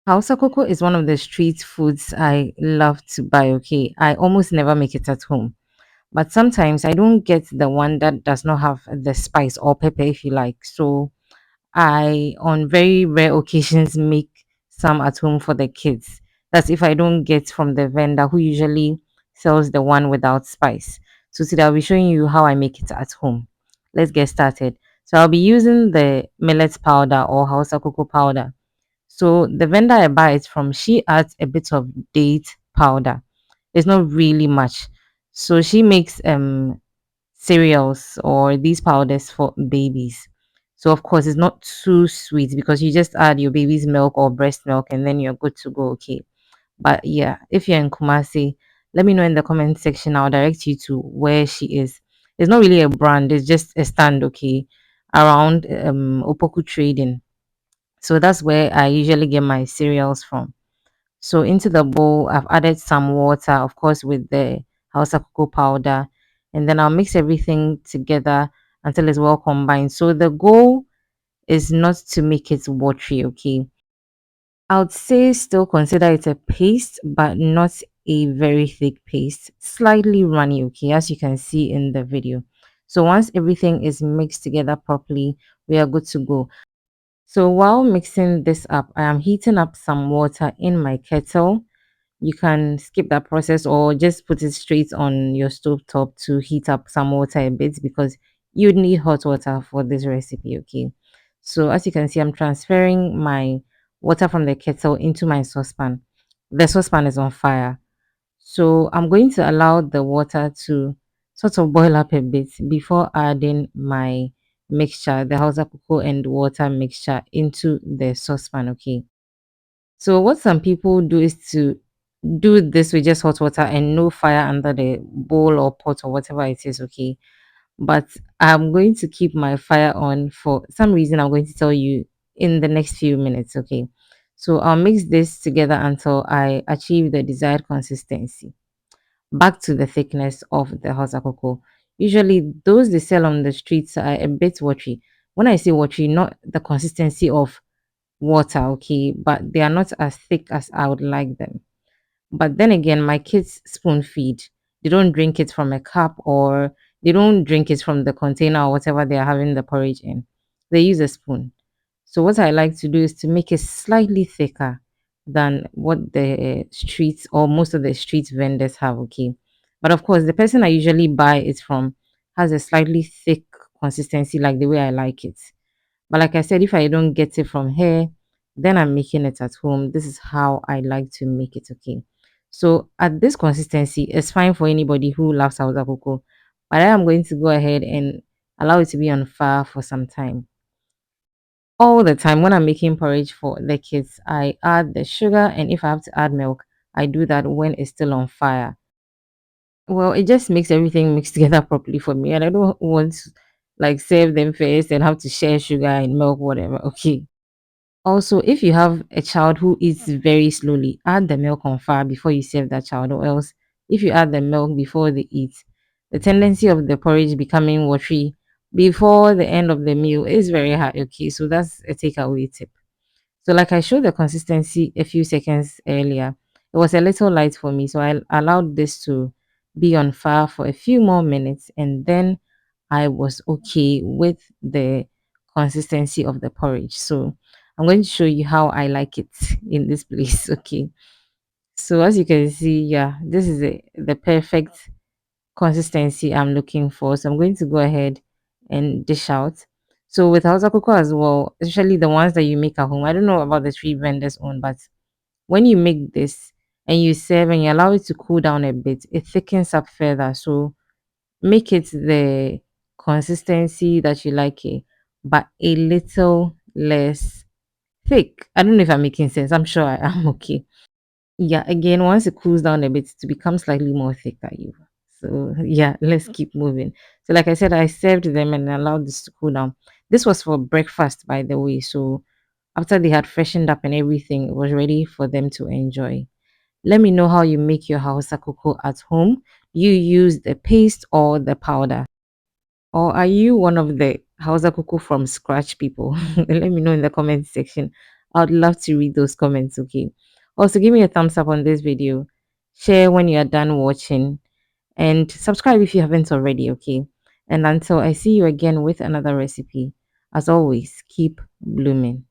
Hausa Koko is one of the street foods I love to buy. Okay, I almost never make it at home, but sometimes I don't get the one that does not have the spice or pepper, if you like. So I, on very rare occasions, make some at home for the kids. That's if I don't get from the vendor who usually sells the one without spice. So today I'll be showing you how I make it at home. Let's get started. So I'll be using the millet powder or Hausa cocoa powder. So the vendor I buy it from, she adds a bit of date powder. It's not really much. So she makes cereals or these powders for babies. So of course it's not too sweet because you just add your baby's milk or breast milk and then you're good to go. Okay. But yeah, if you're in Kumasi, let me know in the comment section. I'll direct you to where she is. It's not really a brand, it's just a stand, okay, around Opoku Trading. So that's where I usually get my cereals from. So into the bowl, I've added some water, of course, with the Hausa cocoa powder, and then I'll mix everything together until it's well combined. So the goal is not to make it watery, okay? I would say still consider it a paste, but not a very thick paste, slightly runny, okay, as you can see in the video. So once everything is mixed together properly, we are good to go. So while mixing this up, I am heating up some water in my kettle. You can skip that process or just put it straight on your stove top to heat up some water a bit because you'd need hot water for this recipe, okay? So as you can see, I'm transferring my water from the kettle into my saucepan. The saucepan is on fire. So I'm going to allow the water to sort of boil up a bit before adding my mixture, the Hausa cocoa and water mixture into the saucepan, okay? So what some people do is to do this with just hot water and no fire under the bowl or pot or whatever it is, okay? But I'm going to keep my fire on for some reason I'm going to tell you in the next few minutes, okay? So I'll mix this together until I achieve the desired consistency. Back to the thickness of the Hausa cocoa. Usually those they sell on the streets are a bit watery. When I say watery, not the consistency of water, okay, but they are not as thick as I would like them. But then again, my kids spoon feed. They don't drink it from a cup or they don't drink it from the container or whatever they are having the porridge in. They use a spoon. So what I like to do is to make it slightly thicker than what the streets or most of the street vendors have, okay. But of course, the person I usually buy it from has a slightly thick consistency, like the way I like it. But like I said, if I don't get it from here, then I'm making it at home. This is how I like to make it, okay? So at this consistency, it's fine for anybody who loves Hausa cocoa. But I am going to go ahead and allow it to be on fire for some time. All the time when I'm making porridge for the kids, I add the sugar, and if I have to add milk, I do that when it's still on fire. Well, it just makes everything mix together properly for me, and I don't want to like serve them first and have to share sugar and milk, whatever. Okay. Also, if you have a child who eats very slowly, add the milk on fire before you serve that child, or else if you add the milk before they eat, the tendency of the porridge becoming watery before the end of the meal is very high. Okay, so that's a takeaway tip. So, like I showed the consistency a few seconds earlier, it was a little light for me. So, I allowed this to be on fire for a few more minutes and then I was okay with the consistency of the porridge. So, I'm going to show you how I like it in this place. Okay. So, as you can see, yeah, this is the perfect consistency I'm looking for. So I'm going to go ahead and dish out. So with Hausa cocoa as well, especially the ones that you make at home, I don't know about the street vendors own, but when you make this and you serve and you allow it to cool down a bit, it thickens up further. So make it the consistency that you like it, but a little less thick. I don't know if I'm making sense. I'm sure I am okay. Yeah, again, once it cools down a bit, to become slightly more thicker. You. So yeah, let's keep moving. So like I said, I served them and allowed this to cool down. This was for breakfast, by the way. So after they had freshened up and everything, it was ready for them to enjoy. Let me know how you make your Hausa cocoa at home. You use the paste or the powder, or are you one of the Hausa cocoa from scratch people? Let me know in the comment section. I would love to read those comments, okay? Also, give me a thumbs up on this video, share when you are done watching, and subscribe if you haven't already, okay? And until I see you again with another recipe, as always, keep blooming.